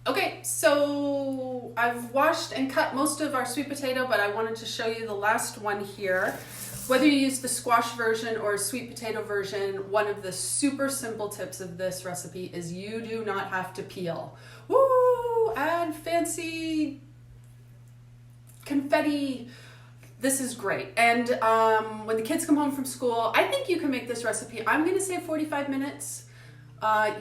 Okay, so I've washed and cut most of our sweet potato, but I wanted to show you the last one here. Whether you use the squash version or sweet potato version, one of the super simple tips of this recipe is you do not have to peel. Woo! Add fancy confetti. This is great. And when the kids come home from school, I think you can make this recipe. I'm going to say 45 minutes.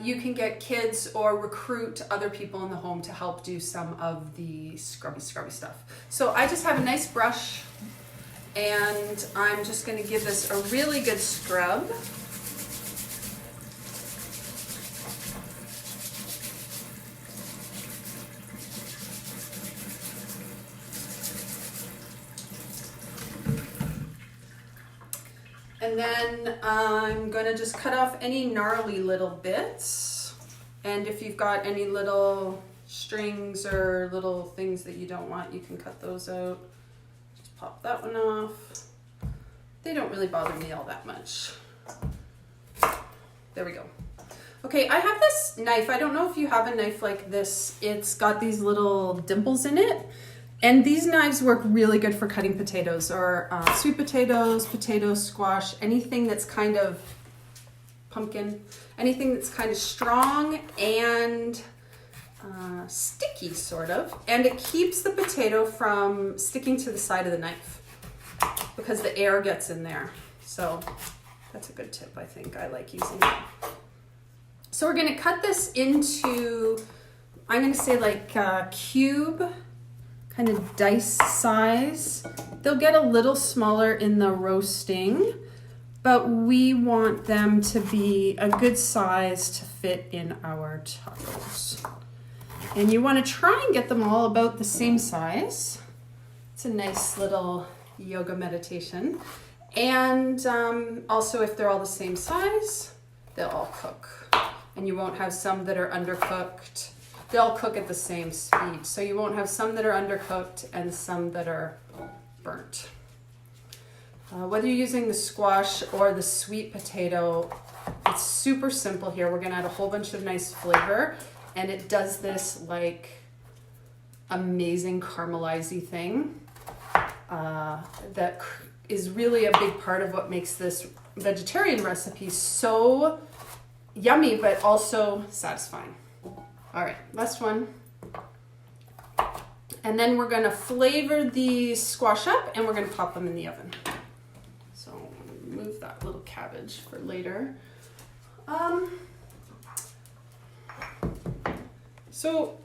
You can get kids or recruit other people in the home to help do some of the scrubby stuff. So I just have a nice brush and I'm just going to give this a really good scrub. And then I'm going to just cut off any gnarly little bits. And if you've got any little strings or little things that you don't want, you can cut those out. Just pop that one off. They don't really bother me all that much. There we go. Okay, I have this knife. I don't know if you have a knife like this. It's got these little dimples in it. And these knives work really good for cutting potatoes or sweet potatoes, squash, anything that's kind of pumpkin, anything that's kind of strong and sticky sort of. And it keeps the potato from sticking to the side of the knife because the air gets in there. So that's a good tip, I think. I like using it. So we're gonna cut this into, I'm gonna say like cube, kind of dice size. They'll get a little smaller in the roasting, but we want them to be a good size to fit in our tacos. And you want to try and get them all about the same size. It's a nice little yoga meditation. And also if they're all the same size, they'll all cook. And you won't have some that are undercooked. They'll cook at the same speed. So you won't have some that are undercooked and some that are burnt. Whether you're using the squash or the sweet potato, it's super simple here. We're gonna add a whole bunch of nice flavor, and it does this like amazing caramelizing thing that is really a big part of what makes this vegetarian recipe so yummy, but also satisfying. All right, last one. And then we're gonna flavor the squash up and we're gonna pop them in the oven. So move that little cabbage for later. So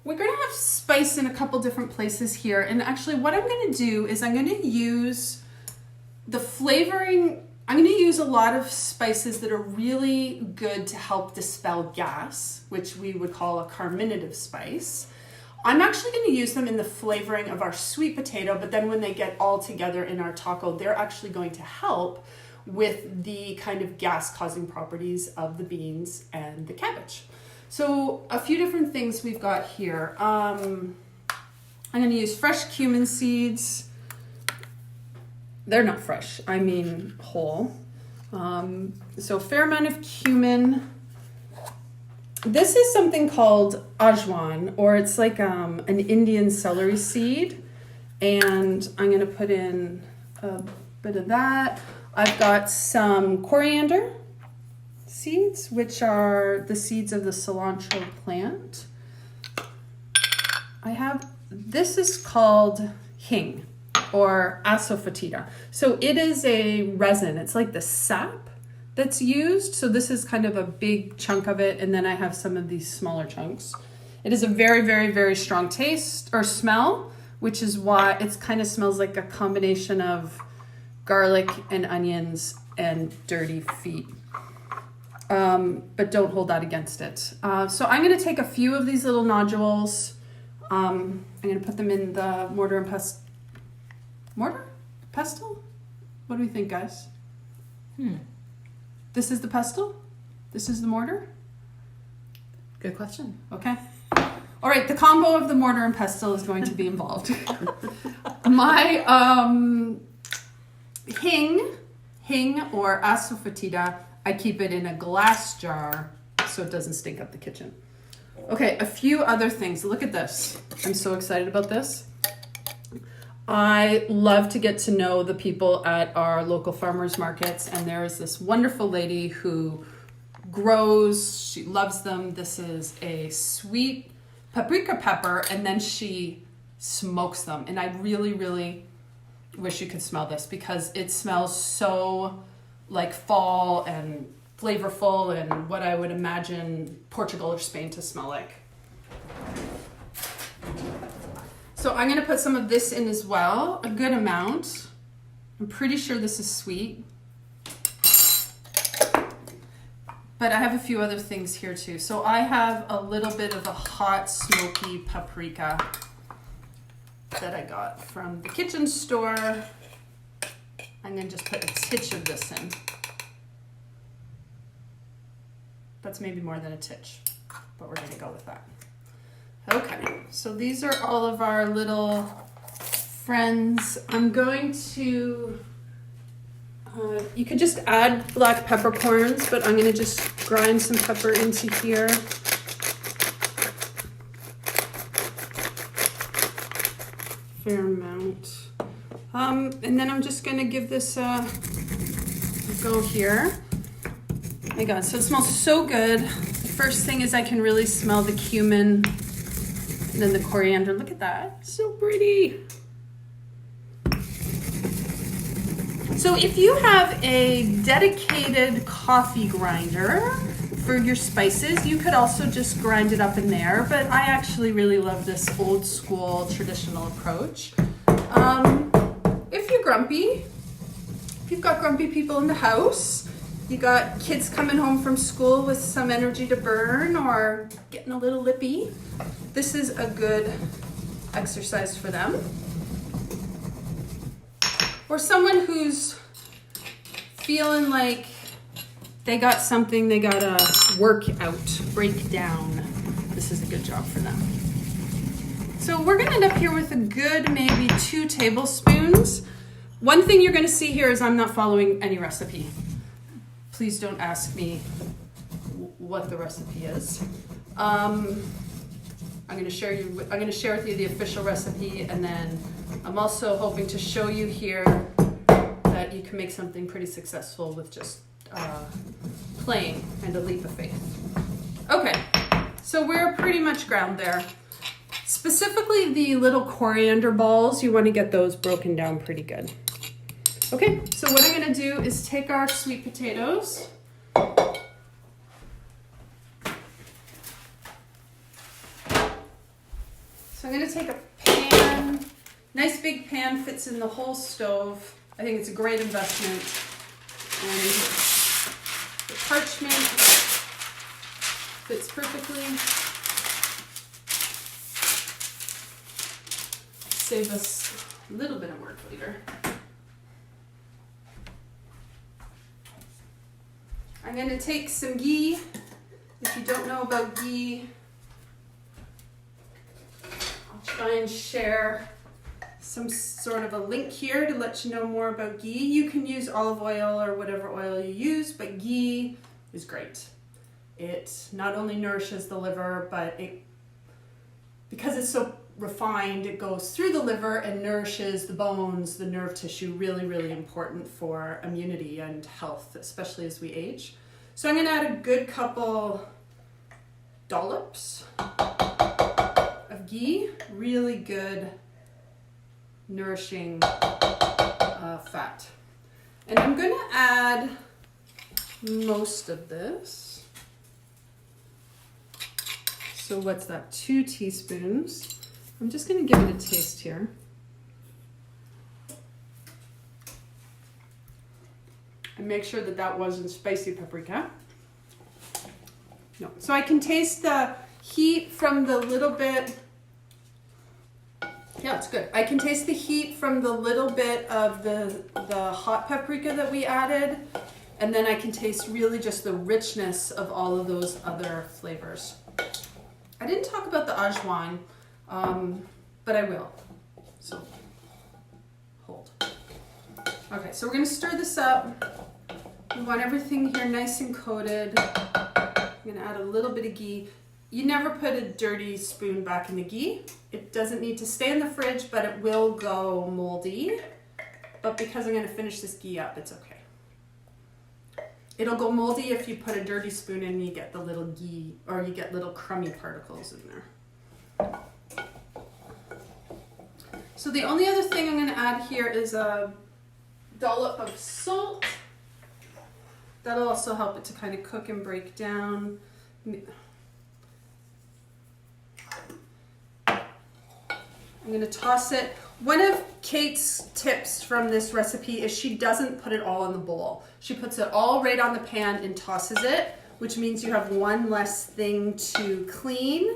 we're gonna have spice in a couple different places here. And actually what I'm gonna do is I'm gonna use the flavoring. I'm going to use a lot of spices that are really good to help dispel gas, which we would call a carminative spice. I'm actually going to use them in the flavoring of our sweet potato, but then when they get all together in our taco, they're actually going to help with the kind of gas-causing properties of the beans and the cabbage. So a few different things we've got here. I'm going to use fresh cumin seeds. They're not fresh, I mean whole. So a fair amount of cumin. This is something called ajwan, or it's like an Indian celery seed. And I'm gonna put in a bit of that. I've got some coriander seeds, which are the seeds of the cilantro plant. This is called hing, or asafoetida. So it is a resin. It's like the sap that's used. So this is kind of a big chunk of it. And then I have some of these smaller chunks. It is a very, very, very strong taste or smell, which is why it kind of smells like a combination of garlic and onions and dirty feet. But don't hold that against it. So I'm going to take a few of these little nodules. I'm going to put them in the mortar and pestle. Mortar? Pestle? What do we think, guys? This is the pestle? This is the mortar? Good question. Okay. All right, the combo of the mortar and pestle is going to be involved. My hing or asafoetida, I keep it in a glass jar so it doesn't stink up the kitchen. Okay, a few other things. Look at this. I'm so excited about this. I love to get to know the people at our local farmers markets, and there is this wonderful lady who grows, she loves them. This is a sweet paprika pepper, and then she smokes them. And I really, really wish you could smell this because it smells so like fall and flavorful and what I would imagine Portugal or Spain to smell like. So I'm going to put some of this in as well, a good amount. I'm pretty sure this is sweet. But I have a few other things here too. So I have a little bit of a hot, smoky paprika that I got from the kitchen store. I'm going to just put a titch of this in. That's maybe more than a titch, but we're going to go with that. Okay, so these are all of our little friends. I'm going to, you could just add black peppercorns, but I'm going to just grind some pepper into here. Fair amount. And then I'm just going to give this a go here. Oh my God, so it smells so good. The first thing is I can really smell the cumin and then the coriander. Look at that, so pretty. So if you have a dedicated coffee grinder for your spices, you could also just grind it up in there, but I actually really love this old school traditional approach. If you're grumpy, if you've got grumpy people in the house, you got kids coming home from school with some energy to burn or getting a little lippy, this is a good exercise for them. Or someone who's feeling like they got something they gotta work out, break down. This is a good job for them. So we're gonna end up here with a good maybe 2 tablespoons. One thing you're gonna see here is I'm not following any recipe. Please don't ask me what the recipe is. I'm gonna share with you the official recipe, and then I'm also hoping to show you here that you can make something pretty successful with just playing and a leap of faith. Okay, so we're pretty much ground there. Specifically the little coriander balls, you want to get those broken down pretty good. Okay, so what I'm going to do is take our sweet potatoes. So I'm going to take a pan. Nice big pan, fits in the whole stove. I think it's a great investment. And the parchment fits perfectly. Save us a little bit of work later. I'm going to take some ghee. If you don't know about ghee, I'll try and share some sort of a link here to let you know more about ghee. You can use olive oil or whatever oil you use, but ghee is great. It not only nourishes the liver, but because it's so refined, it goes through the liver and nourishes the bones, the nerve tissue, really, really important for immunity and health, especially as we age. So I'm going to add a good couple dollops of ghee, really good nourishing fat. And I'm going to add most of this. So what's that? 2 teaspoons. I'm just going to give it a taste here. And make sure that that wasn't spicy paprika. No. So I can taste the heat from the little bit. Yeah, it's good. I can taste the heat from the little bit of the hot paprika that we added. And then I can taste really just the richness of all of those other flavors. I didn't talk about the ajwain. But I will, so hold. Okay, so we're gonna stir this up. We want everything here nice and coated. I'm gonna add a little bit of ghee. you never put a dirty spoon back in the ghee. It doesn't need to stay in the fridge, but it will go moldy. But because I'm going to finish this ghee up, it's okay. It'll go moldy if you put a dirty spoon in and you get the little ghee, or you get little crummy particles in there. So the only other thing I'm going to add here is a dollop of salt. That'll also help it to kind of cook and break down. I'm going to toss it. One of Kate's tips from this recipe is she doesn't put it all in the bowl. She puts it all right on the pan and tosses it, which means you have one less thing to clean.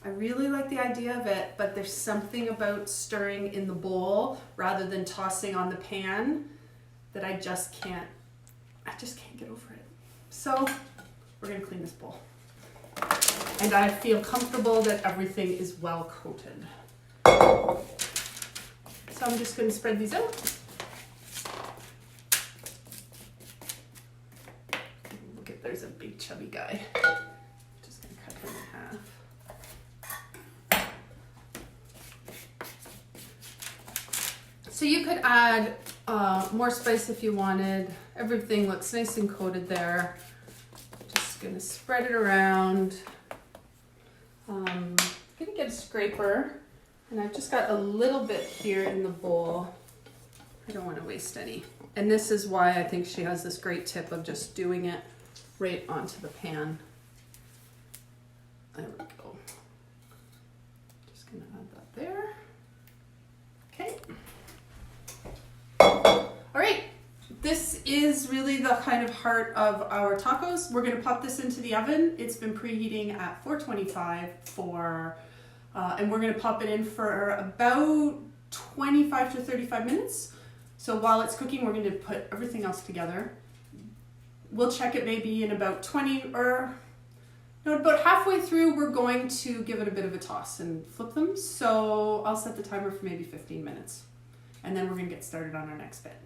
I really like the idea of it, but there's something about stirring in the bowl rather than tossing on the pan that I just can't get over it. So we're going to clean this bowl. And I feel comfortable that everything is well coated. So I'm just going to spread these out. Look at, there's a big chubby guy. Just going to cut him in half. So you could add more spice if you wanted. Everything looks nice and coated there. Just going to spread it around. I'm going to get a scraper. And I've just got a little bit here in the bowl. I don't want to waste any. And this is why I think she has this great tip of just doing it right onto the pan. There we go. Just going to add that there. Okay. All right. This is really the kind of heart of our tacos. We're going to pop this into the oven. It's been preheating at 425 and we're going to pop it in for about 25 to 35 minutes. So while it's cooking, we're going to put everything else together. We'll check it maybe in about about halfway through, we're going to give it a bit of a toss and flip them. So I'll set the timer for maybe 15 minutes. And then we're going to get started on our next bit.